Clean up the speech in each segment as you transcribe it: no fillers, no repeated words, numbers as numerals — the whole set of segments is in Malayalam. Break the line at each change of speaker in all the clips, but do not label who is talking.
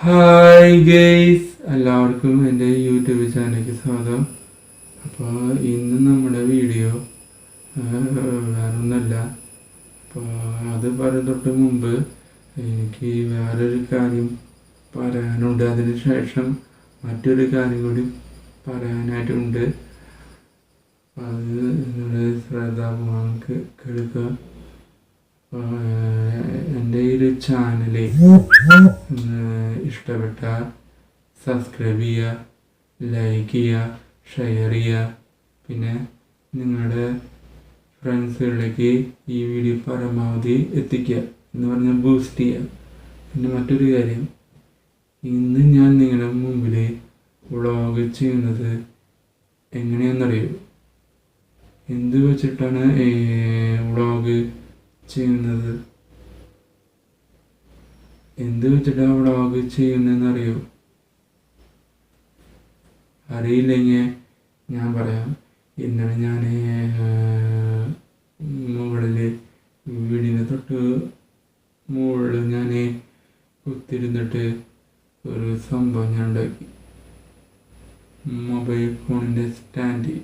ഹായ് ഗെയ്സ്, എല്ലാവർക്കും എൻ്റെ യൂട്യൂബ് ചാനലിലേക്ക് സ്വാഗതം. അപ്പോൾ ഇന്ന് നമ്മുടെ വീഡിയോ വേറൊന്നല്ല. അപ്പോൾ അത് തൊട്ട് മുമ്പ് എനിക്ക് വേറൊരു കാര്യം പറയാനുണ്ട്. അതിന് ശേഷം മറ്റൊരു കാര്യം കൂടി പറയാനായിട്ടുണ്ട്. അത് നിങ്ങളുടെ ശ്രദ്ധാപൂർവ്വം കേൾക്കുക. എൻ്റെ ഈ ഒരു ചാനൽ ഇഷ്ടപ്പെട്ടാൽ സബ്സ്ക്രൈബ് ചെയ്യുക, ലൈക്ക് ചെയ്യുക, ഷെയർ ചെയ്യുക. പിന്നെ നിങ്ങളുടെ ഫ്രണ്ട്സുകളിലേക്ക് ഈ വീഡിയോ പരമാവധി എത്തിക്കുക എന്ന് പറഞ്ഞാൽ ബൂസ്റ്റ് ചെയ്യുക. പിന്നെ മറ്റൊരു കാര്യം, ഇന്ന് ഞാൻ നിങ്ങളുടെ മുമ്പിൽ വ്ളോഗ് ചെയ്യുന്നത് എങ്ങനെയാണെന്നറിയോ? എന്ത് വെച്ചിട്ടാണ് വ്ളോഗ് ചെയ്യുന്നത്? എന്ത് വെച്ചിട്ടാണ് വ്ളോഗ് ചെയ്യുന്നതെന്നറിയോ? അറിയില്ലെങ്കിൽ ഞാൻ പറയാം. ഇന്നലെ ഞാൻ മുകളിൽ വീടിന് തൊട്ട് മുകളിൽ ഞാൻ കുത്തിരുന്നിട്ട് ഒരു സംഭവം ഞാൻ ഉണ്ടാക്കി. മൊബൈൽ ഫോണിൻ്റെ സ്റ്റാൻഡ്.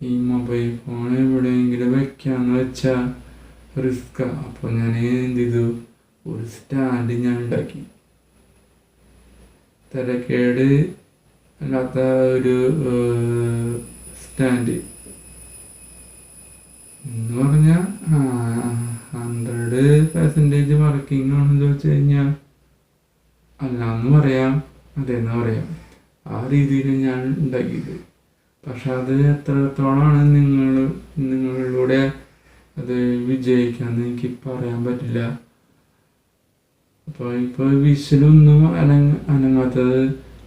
ഈ മൊബൈൽ ഫോൺ എവിടെയെങ്കിലും വെക്കാന്ന് വെച്ചാൽ റിസ്ക്കാണ്. അപ്പോൾ ഞാൻ എന്ത് ചെയ്തു, ഒരു സ്റ്റാൻഡ് ഞാൻ ഉണ്ടാക്കി. തിരക്കേട് അല്ലാത്ത ഒരു സ്റ്റാൻഡ് എന്ന് പറഞ്ഞാൽ 100% വർക്കിംഗ് ആണെന്ന് ചോദിച്ചു കഴിഞ്ഞാൽ അല്ലാന്ന് പറയാം, അതെന്ന് പറയാം. ആ രീതിയിൽ ഞാൻ ഉണ്ടാക്കിയത്. പക്ഷെ അത് എത്രത്തോളമാണ് നിങ്ങളിലൂടെ അത് വിജയിക്കാമെന്ന് എനിക്ക് പറയാൻ പറ്റില്ല. അപ്പോൾ ഇപ്പോൾ വിഷലൊന്നും അനങ്ങാത്തത്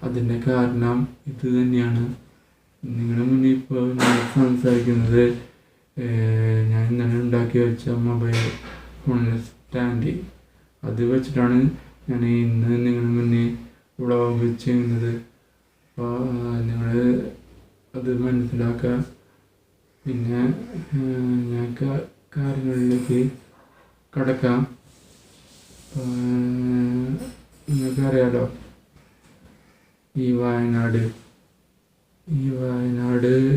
അതിൻ്റെ കാരണം ഇത് തന്നെയാണ്. നിങ്ങളുടെ മുന്നിൽ ഇപ്പോൾ ഞാൻ സംസാരിക്കുന്നത് ഞാൻ ഇന്നലെ ഉണ്ടാക്കി വെച്ച മൊബൈൽ ഫോണിൻ്റെ സ്റ്റാൻഡ്. അത് വെച്ചിട്ടാണ് ഞാൻ ഇന്ന് നിങ്ങളുടെ മുന്നിൽ വ്ളോഗ് ചെയ്യുന്നത്. അപ്പോൾ നിങ്ങൾ അത് മനസ്സിലാക്കുക. പിന്നെ ഞാൻ കാര്യങ്ങളിലേക്ക് കടക്കാം. നിങ്ങൾക്കറിയാലോ, ഈ വയനാട്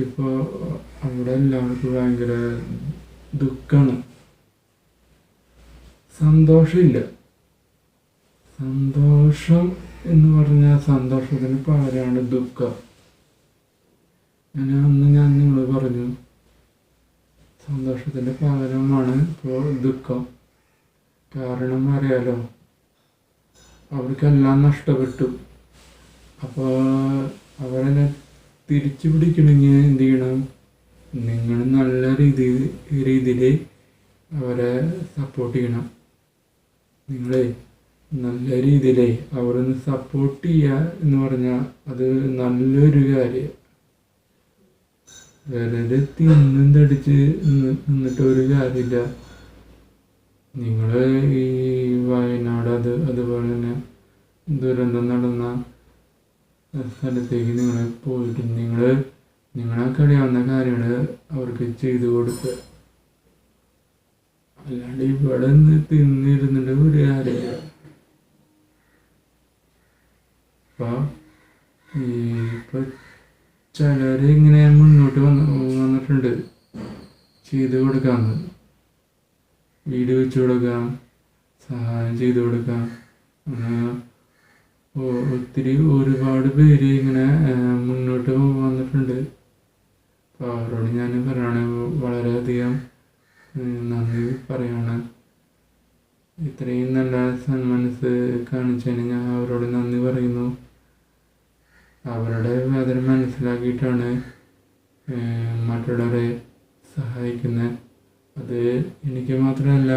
ഇപ്പോൾ അവിടെ എല്ലാവർക്കും ഭയങ്കര ദുഃഖമാണ്. സന്തോഷമില്ല. സന്തോഷം എന്ന് പറഞ്ഞാൽ സന്തോഷത്തിന് പകരമാണ് ദുഃഖം. ഞാൻ നിങ്ങളോട് പറഞ്ഞു, സന്തോഷത്തിൻ്റെ പകരമാണ് ഇപ്പോൾ ദുഃഖം. കാരണം അറിയാലോ, അവർക്കെല്ലാം നഷ്ടപ്പെട്ടു. അപ്പോൾ അവരെന്നെ തിരിച്ചു പിടിക്കണമെങ്കിൽ എന്ത് ചെയ്യണം? നിങ്ങൾ നല്ല രീതിയിൽ അവരെ സപ്പോർട്ട് ചെയ്യണം. നിങ്ങൾ നല്ല രീതിയിൽ അവരൊന്ന് സപ്പോർട്ട് ചെയ്യുക എന്ന് പറഞ്ഞാൽ അത് നല്ലൊരു കാര്യം. വെറുതെ തിന്നും തടിച്ച് നിന്നിട്ട് ഒരു കാര്യമില്ല. നിങ്ങൾ ഈ വയനാട് അതുപോലെ തന്നെ ദുരന്തം നടന്ന സ്ഥലത്തേക്ക് നിങ്ങൾ പോയിട്ട് നിങ്ങളെ കഴിയാവുന്ന കാര്യങ്ങൾ അവർക്ക് ചെയ്തു കൊടുക്കുക. അല്ലാണ്ട് ഇവിടെ നിന്ന് തിന്നിരുന്നിട്ട് ഒരു കാര്യമില്ല. അപ്പോൾ ഇപ്പോൾ ചിലർ ഇങ്ങനെ മുന്നോട്ട് വന്നിട്ടുണ്ട് ചെയ്തു കൊടുക്കാമെന്ന്. വീട് വെച്ച് കൊടുക്കാം, സഹായം ചെയ്തു കൊടുക്കാം. ഒരുപാട് പേര് ഇങ്ങനെ മുന്നോട്ട് വന്നിട്ടുണ്ട്. അപ്പോൾ അവരോട് ഞാൻ വളരെയധികം നന്ദി പറയാണ്. ഇത്രയും നല്ല സന്മനസ് കാണിച്ചതിന് ഞാൻ അവരോട് നന്ദി പറയുന്നു. അവരുടെ വേദന മനസ്സിലാക്കിയിട്ടാണ് മറ്റുള്ളവരെ സഹായിക്കുന്നത്. അത് എനിക്ക് മാത്രമല്ല,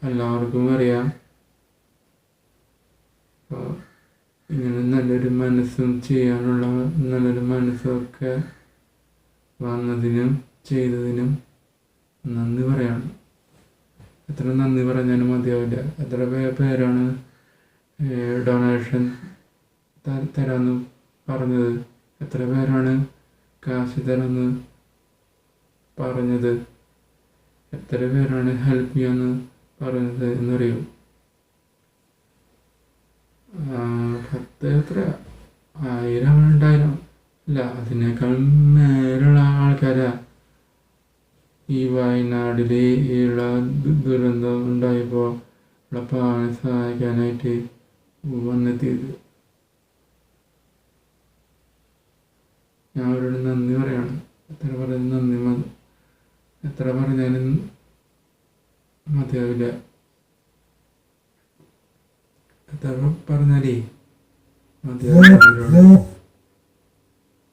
എല്ലാവർക്കും അറിയാം. അപ്പോൾ ഇങ്ങനെ നല്ലൊരു മനസ്സും ചെയ്യാനുള്ള നല്ലൊരു മനസ്സൊക്കെ വന്നതിനും ചെയ്തതിനും നന്ദി പറയാണ്. എത്ര നന്ദി പറഞ്ഞാലും മതിയാവില്ല. എത്ര പേരാണ് ഡൊണേഷൻ തരാമെന്ന് പറഞ്ഞത്? എത്ര പേരാണ് കാശ് തരാമെന്ന് പറഞ്ഞത്? എത്ര പേരാണ് ഹെൽപ്പ് ചെയ്യാമെന്ന് പറഞ്ഞത് എന്നറിയോ? എത്ര 1000 2000 അല്ല അതിനേക്കാൾ മേലുള്ള ആൾക്കാരാ ഈ വയനാട്ടിൽ ഉള്ള ദുരന്തം ഉണ്ടായപ്പോൾ ഉള്ള പാവനെ സഹായിക്കാനായിട്ട് വന്നെത്തിയത്. ഞാൻ അവരോട് നന്ദി പറയാണ്. എത്ര പറഞ്ഞാലും എത്ര പറഞ്ഞാലും മതിയാവില്ല. എത്ര പറഞ്ഞാലേ മതിയാവില്ല.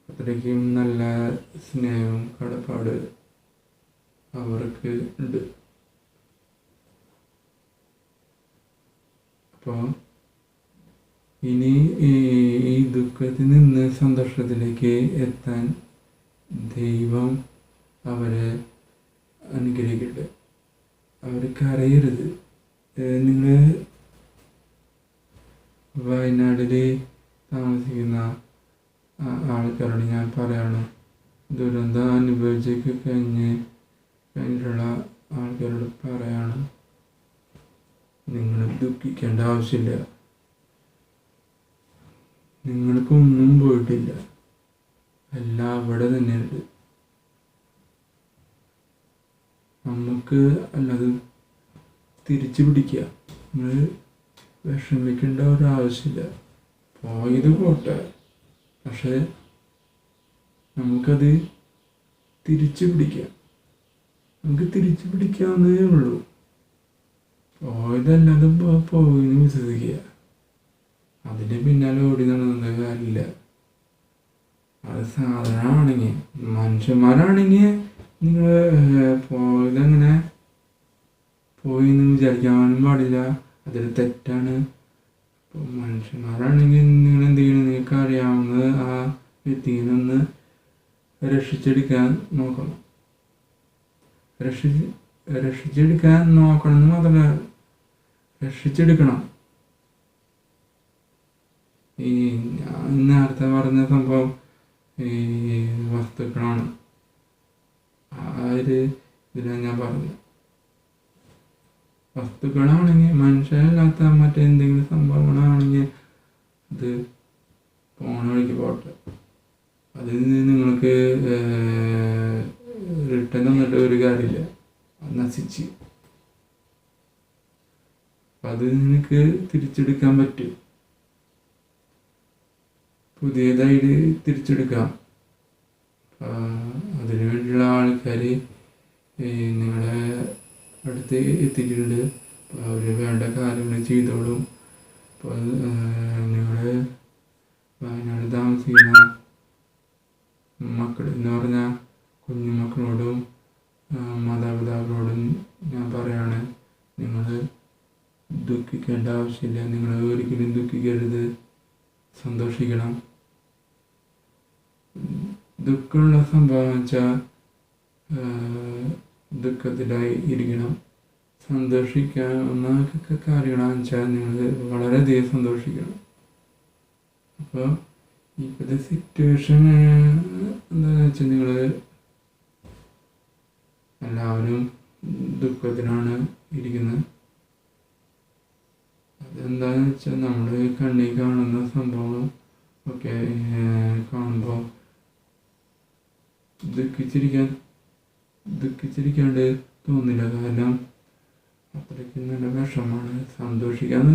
അത്രയ്ക്കും നല്ല സ്നേഹവും കടപ്പാട് അവർക്ക് ഉണ്ട്. അപ്പോൾ ഇനി ഈ ദുഃഖത്തിൽ നിന്ന് സന്തോഷത്തിലേക്ക് എത്താൻ ദൈവം അവരെ അനുഗ്രഹിക്കട്ടെ. അവർ കരയരുത്. നിങ്ങൾ വയനാട്ടിൽ താമസിക്കുന്ന ആൾക്കാരോട് ഞാൻ പറയാണ്, ദുരന്തം അനുഭവിച്ചൊക്കെ കഴിഞ്ഞിട്ടുള്ള ആൾക്കാരോട് പറയാണ്, നിങ്ങൾ ദുഃഖിക്കേണ്ട ആവശ്യമില്ല. നിങ്ങൾക്കൊന്നും പോയിട്ടില്ല, എല്ലാം അവിടെ തന്നെയുണ്ട്. നമുക്ക് അല്ലാതെ തിരിച്ചു പിടിക്കുക. നിങ്ങൾ വിഷമിക്കേണ്ട ഒരാവശ്യമില്ല. പോയത് പോട്ടെ, പക്ഷെ നമുക്കത് തിരിച്ചു പിടിക്കാം. നമുക്ക് തിരിച്ചു പിടിക്കാവുന്നതേ ഉള്ളൂ. പോയതല്ലാതെ പോയിന്ന് വിശ്വസിക്കുക. അതിന് പിന്നാലെ ഓടി നടന്നത് കാര്യമില്ല. അത് സാധനമാണെങ്കിൽ മനുഷ്യന്മാരാണെങ്കിൽ നിങ്ങൾ പോയതങ്ങനെ പോയി എന്ന് വിചാരിക്കാനും പാടില്ല. അതൊരു തെറ്റാണ്. ഇപ്പോൾ മനുഷ്യന്മാരാണെങ്കിൽ നിങ്ങൾ എന്ത് ചെയ്യണം, നിങ്ങൾക്ക് അറിയാവുന്നത് ആ വ്യക്തിയിൽ നിന്ന് രക്ഷിച്ചെടുക്കാൻ നോക്കണം. രക്ഷിച്ചെടുക്കാൻ നോക്കണം എന്ന് മാത്രമല്ല, രക്ഷിച്ചെടുക്കണം. ഈ ഞാൻ നേരത്തെ പറഞ്ഞ സംഭവം ഈ വസ്തുക്കളാണ്. ആ ഒരു ഇതിലാണ് ഞാൻ പറഞ്ഞത്. വസ്തുക്കളാണെങ്കിൽ മനുഷ്യരല്ലാത്ത മറ്റെന്തെങ്കിലും സംഭവങ്ങളാണെങ്കിൽ അത് പോണ വഴിക്ക് പോട്ടെ. അതിൽ നിന്ന് നിങ്ങൾക്ക് റിട്ടേൺ തന്നിട്ട് ഒരു കാര്യമില്ല. അത് നശിച്ച് അത് നിനക്ക് തിരിച്ചെടുക്കാൻ പറ്റും. പുതിയതായിട്ട് തിരിച്ചെടുക്കാം. അതിനു വേണ്ടിയുള്ള ആൾക്കാർ നിങ്ങളുടെ അടുത്ത് എത്തിയിട്ടുണ്ട്. അപ്പോൾ അവർ വേണ്ട കാര്യങ്ങൾ ചെയ്തോളും. അപ്പോൾ നിങ്ങൾ വയനാട് താമസിക്കുന്ന മക്കൾ എന്ന് പറഞ്ഞാൽ കുഞ്ഞുമക്കളോടും മാതാപിതാക്കളോടും ഞാൻ പറയാണ്, നിങ്ങൾ ദുഃഖിക്കേണ്ട ആവശ്യമില്ല. നിങ്ങൾ ഒരിക്കലും ദുഃഖിക്കരുത്, സന്തോഷിക്കണം. ദുഃഖമുള്ള സംഭവം വെച്ചാൽ ദുഃഖത്തിലായി ഇരിക്കണം. സന്തോഷിക്കാവുന്ന കാര്യങ്ങളാണെന്ന് വെച്ചാൽ നിങ്ങൾ വളരെയധികം സന്തോഷിക്കണം. അപ്പോൾ ഇപ്പോഴത്തെ സിറ്റുവേഷൻ എന്താണെന്ന് വെച്ചാൽ നിങ്ങൾ എല്ലാവരും ദുഃഖത്തിലാണ് ഇരിക്കുന്നത്. അതെന്താണെന്ന് വെച്ചാൽ നമ്മൾ കണ്ണിൽ കാണുന്ന സംഭവം ഒക്കെ കാണുമ്പോൾ ദുഃഖിച്ചിരിക്കാണ്ട് തോന്നില്ല. കാരണം അത്രയ്ക്ക് നല്ല വിഷമാണ്. സന്തോഷിക്കാൻ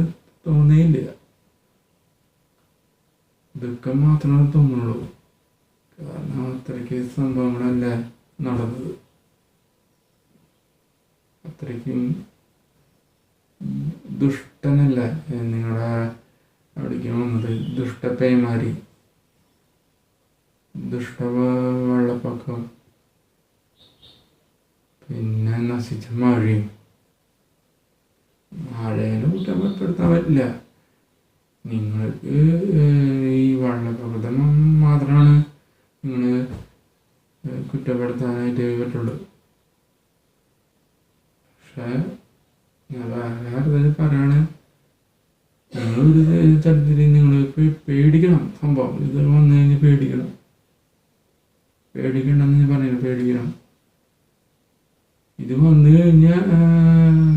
തോന്നിയില്ല, ദുഃഖം മാത്രമേ തോന്നുള്ളൂ. കാരണം അത്രയ്ക്ക് സംഭവങ്ങളല്ല നടന്നത്. അത്രയ്ക്കും ദുഷ്ടനല്ല നിങ്ങളുടെ അവിടേക്ക് വന്നത്. ദുഷ്ടപ്പേമാരി, വെള്ളപ്പൊക്കം, പിന്നെ നശിച്ച മഴയും. മഴേനെ കുറ്റപ്പെടുത്താൻ പറ്റില്ല. നിങ്ങൾക്ക് ഈ വെള്ളപ്പൊക്കത്തെ മാത്രമാണ് നിങ്ങൾ കുറ്റപ്പെടുത്താനായിട്ട് പറ്റുള്ളൂ. പക്ഷേ ഞാൻ വേറെ പറയാണ്, നിങ്ങളൊരു തരത്തിൽ നിങ്ങൾ പേടിക്കണം. സംഭവം ഇത് വന്നു കഴിഞ്ഞാൽ പേടിക്കണമെന്ന് ഞാൻ പറയുന്നു. പേടിക്കണം. ഇത് വന്നു കഴിഞ്ഞാൽ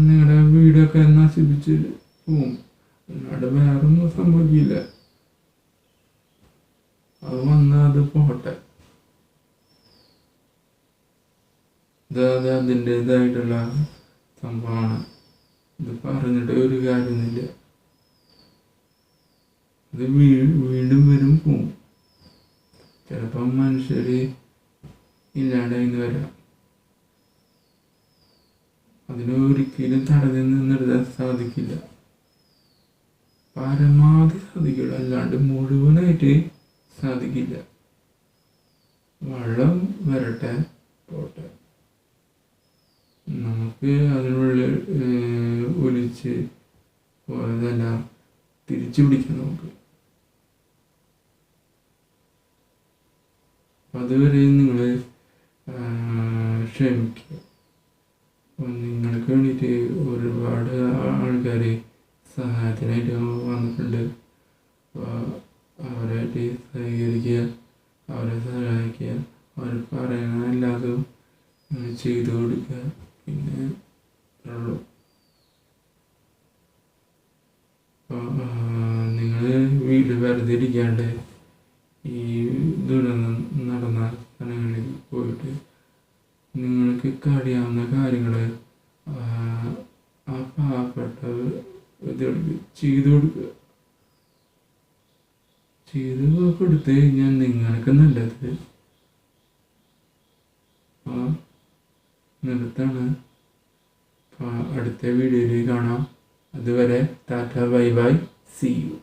നിങ്ങളുടെ വീടൊക്കെ നശിപ്പിച്ച് പോവും. അല്ലാണ്ട് വേറൊന്നും സംഭവിക്കില്ല. അത് വന്നാൽ അത് പോട്ടെ. അത് അതിൻ്റെതായിട്ടുള്ള സംഭവമാണ്. ഇത് പറഞ്ഞിട്ട് ഒരു കാര്യമൊന്നുമില്ല. ഇത് വീണ്ടും വരും പോവും. ചിലപ്പം മനുഷ്യർ ഇല്ലാണ്ടായിന്ന് വരാം. അതിന് ഒരിക്കലും തടഞ്ഞു നിർത്താൻ സാധിക്കില്ല. പരമാവധി സാധിക്കില്ല, അല്ലാണ്ട് മുഴുവനായിട്ട് സാധിക്കില്ല. വെള്ളം വരട്ടെ, പോട്ടെ. നമുക്ക് അതിനുള്ളിൽ ഒലിച്ച് പോയതെല്ലാം തിരിച്ചു പിടിക്കാം നമുക്ക്. അതുവരെ നിങ്ങൾ ക്ഷമിക്കുക. നിങ്ങൾക്ക് വേണ്ടിയിട്ട് ഒരുപാട് ആൾക്കാർ സഹായത്തിനായിട്ട് വന്നിട്ടുണ്ട്. അവരായിട്ട് സഹകരിക്കുക, അവരെ സഹായിക്കുക, അവർ പറയുന്നതല്ലാതും ചെയ്തു കൊടുക്കുക. പിന്നെ ഉള്ളൂ. അപ്പോൾ നിങ്ങൾ വീട്ടിൽ വെറുതെ ഇരിക്കാണ്ട് ഈ ദുരന്തം നടന്ന സ്ഥലങ്ങളിൽ പോയിട്ട് നിങ്ങൾക്ക് കഴിയാവുന്ന കാര്യങ്ങൾ ആ പാവപ്പെട്ട ചെയ്തു കൊടുക്കുക. ചെയ്ത് കൊടുത്തു കഴിഞ്ഞാൽ നിങ്ങൾക്ക് നല്ലത്. നിർത്താണ്. അടുത്ത വീഡിയോയിൽ കാണാം. അതുവരെ tata, bye bye, see U.